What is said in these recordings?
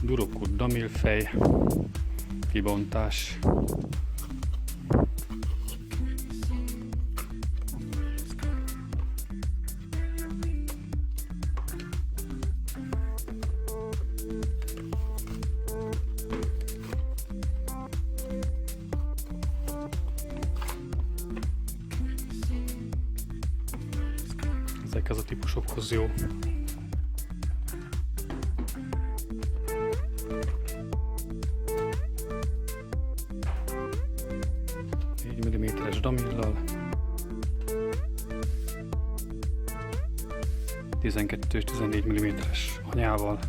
DuroCut damilfej, kibontás. Ezekhez a típusokhoz jó. 4 mm-es damillal, 12 és 14 mm-es anyával.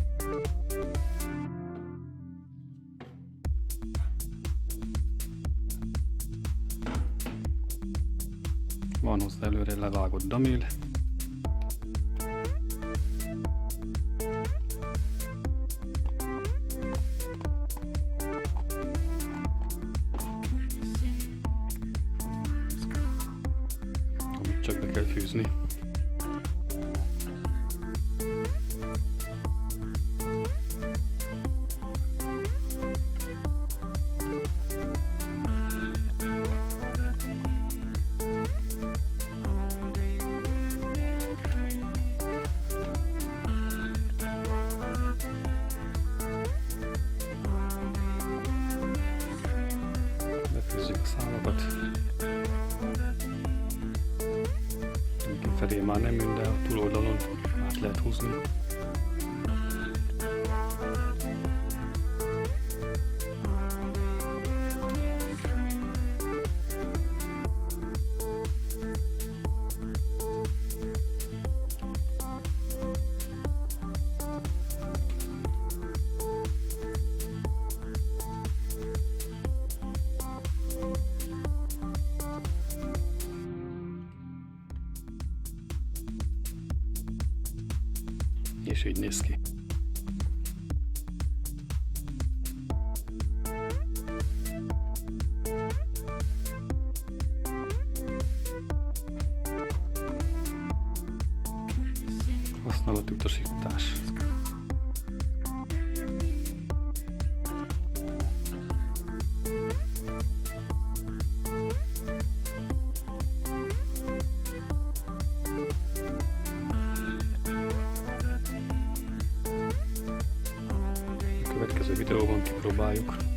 Van hozzá előre levágott damil. Amit csak be kell fűzni. Befűzzük a szálakat. Felé már nem jön, de a túloldalon át lehet húzni. És így néz ki. Használati utasítás. Következő videóban kipróbáljuk.